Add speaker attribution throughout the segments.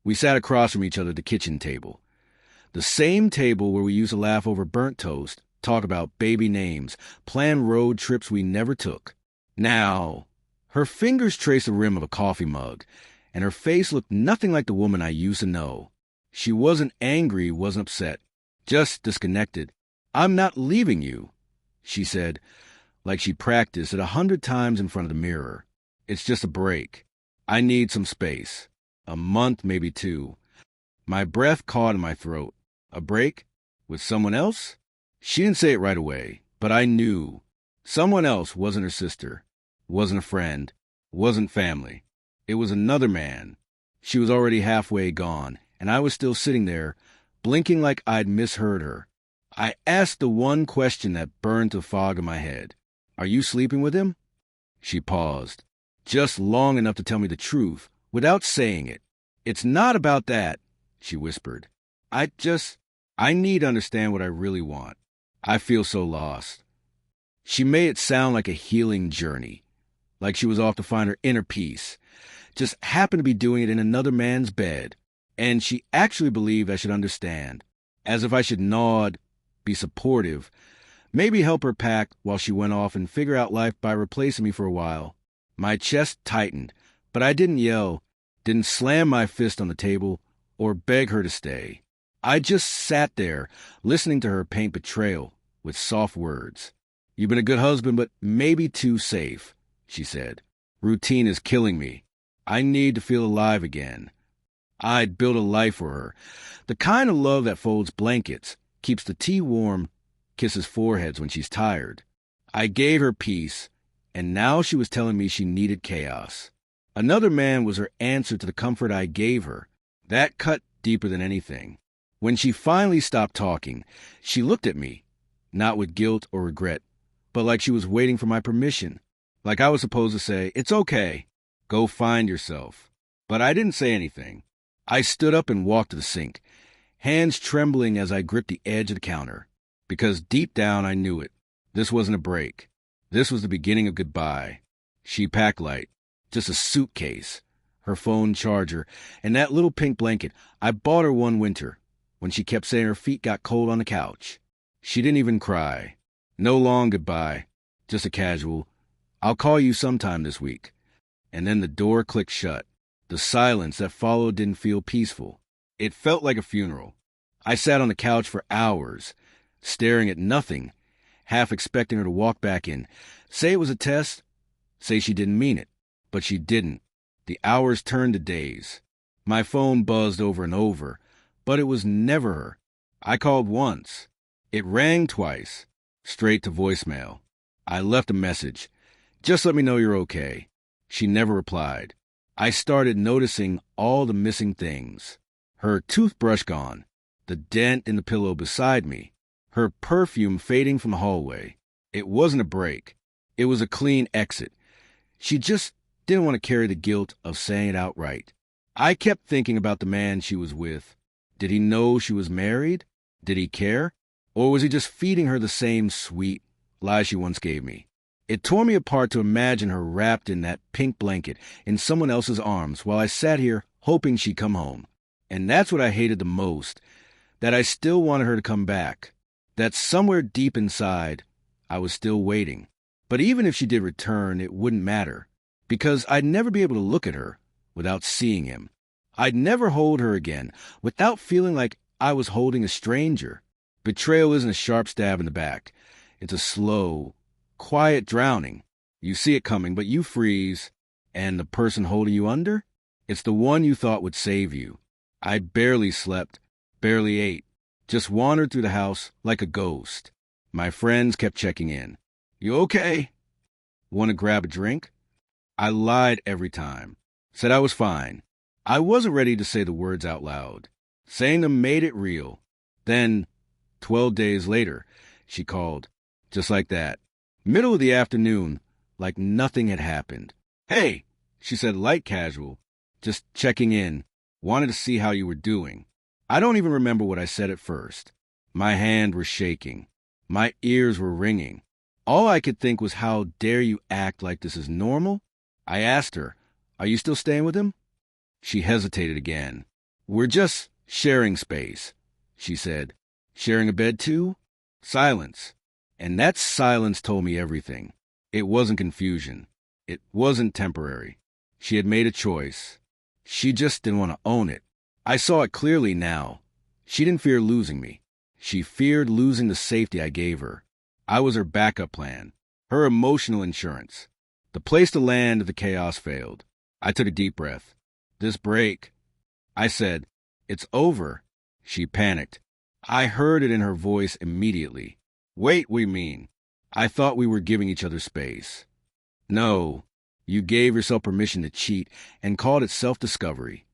Speaker 1: We sat across from each other at the kitchen table. The same table where we used to laugh over burnt toast, talk about baby names, plan road trips we never took. Now, her fingers traced the rim of a coffee mug, and her face looked nothing like the woman I used to know. She wasn't angry, wasn't upset, just disconnected. "I'm not leaving you," she said, like she practiced it 100 times in front of the mirror. "It's just a break. I need some space. A month, maybe 2. My breath caught in my throat. A break? With someone else? She didn't say it right away, but I knew. Someone else wasn't her sister, wasn't a friend, wasn't family. It was another man. She was already halfway gone, and I was still sitting there, blinking like I'd misheard her. I asked the one question that burned the fog in my head. "Are you sleeping with him?" She paused, just long enough to tell me the truth, without saying it. "It's not about that," she whispered. I need to understand what I really want. I feel so lost." She made it sound like a healing journey, like she was off to find her inner peace, just happened to be doing it in another man's bed, and she actually believed I should understand, as if I should nod, be supportive, maybe help her pack while she went off and figure out life by replacing me for a while. My chest tightened, but I didn't yell, didn't slam my fist on the table, or beg her to stay. I just sat there, listening to her paint betrayal with soft words. "You've been a good husband, but maybe too safe," she said. "Routine is killing me. I need to feel alive again." I'd built a life for her, the kind of love that folds blankets, keeps the tea warm, kisses foreheads when she's tired. I gave her peace, and now she was telling me she needed chaos. Another man was her answer to the comfort I gave her. That cut deeper than anything. When she finally stopped talking, she looked at me, not with guilt or regret, but like she was waiting for my permission, like I was supposed to say, "It's okay, go find yourself." But I didn't say anything. I stood up and walked to the sink, hands trembling as I gripped the edge of the counter, because deep down I knew it. This wasn't a break. This was the beginning of goodbye. She packed light, just a suitcase, her phone charger, and that little pink blanket I bought her one winter, when she kept saying her feet got cold on the couch. She didn't even cry. No long goodbye, just a casual, "I'll call you sometime this week." And then the door clicked shut. The silence that followed didn't feel peaceful. It felt like a funeral. I sat on the couch for hours, staring at nothing, half expecting her to walk back in, say it was a test, say she didn't mean it. But she didn't. The hours turned to days. My phone buzzed over and over, but it was never her. I called once. It rang twice, straight to voicemail. I left a message. "Just let me know you're okay." She never replied. I started noticing all the missing things. Her toothbrush gone, the dent in the pillow beside me, her perfume fading from the hallway. It wasn't a break. It was a clean exit. She just didn't want to carry the guilt of saying it outright. I kept thinking about the man she was with. Did he know she was married? Did he care? Or was he just feeding her the same sweet lie she once gave me? It tore me apart to imagine her wrapped in that pink blanket in someone else's arms while I sat here hoping she'd come home. And that's what I hated the most, that I still wanted her to come back, that somewhere deep inside, I was still waiting. But even if she did return, it wouldn't matter, because I'd never be able to look at her without seeing him. I'd never hold her again without feeling like I was holding a stranger. Betrayal isn't a sharp stab in the back. It's a slow, quiet drowning. You see it coming, but you freeze. And the person holding you under? It's the one you thought would save you. I barely slept, barely ate, just wandered through the house like a ghost. My friends kept checking in. "You okay? Want to grab a drink?" I lied every time, said I was fine. I wasn't ready to say the words out loud. Saying them made it real. Then, 12 days later, she called, just like that. Middle of the afternoon, like nothing had happened. "Hey," she said, light casual, just checking in, wanted to see how you were doing. I don't even remember what I said at first. My hand was shaking. My ears were ringing. All I could think was, how dare you act like this is normal? I asked her, "Are you still staying with him?" She hesitated again. We're just sharing space, she said. Sharing a bed too? Silence. And that silence told me everything. It wasn't confusion. It wasn't temporary. She had made a choice. She just didn't want to own it. I saw it clearly now. She didn't fear losing me. She feared losing the safety I gave her. I was her backup plan, her emotional insurance, the place to land if the chaos failed. I took a deep breath. This break, I said, it's over. She panicked. I heard it in her voice immediately. Wait, we mean. I thought we were giving each other space. No, you gave yourself permission to cheat and called it self-discovery.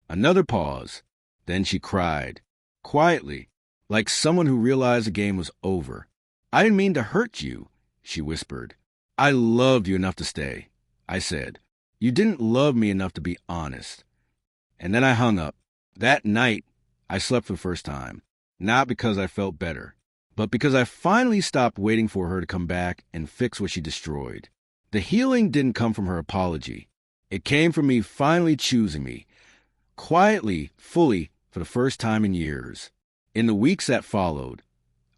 Speaker 1: Another pause. Then she cried, quietly, like someone who realized the game was over. I didn't mean to hurt you, she whispered. I loved you enough to stay, I said. You didn't love me enough to be honest. And then I hung up. That night, I slept for the first time, not because I felt better, but because I finally stopped waiting for her to come back and fix what she destroyed. The healing didn't come from her apology. It came from me finally choosing me, quietly, fully, for the first time in years. In the weeks that followed,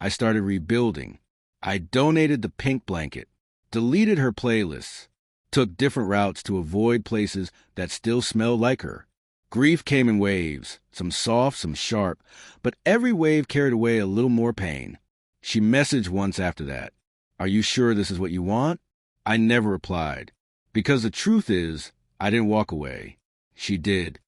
Speaker 1: I started rebuilding. I donated the pink blanket, deleted her playlists, took different routes to avoid places that still smelled like her. Grief came in waves, some soft, some sharp, but every wave carried away a little more pain. She messaged once after that, "Are you sure this is what you want?" I never replied, because the truth is, I didn't walk away. She did.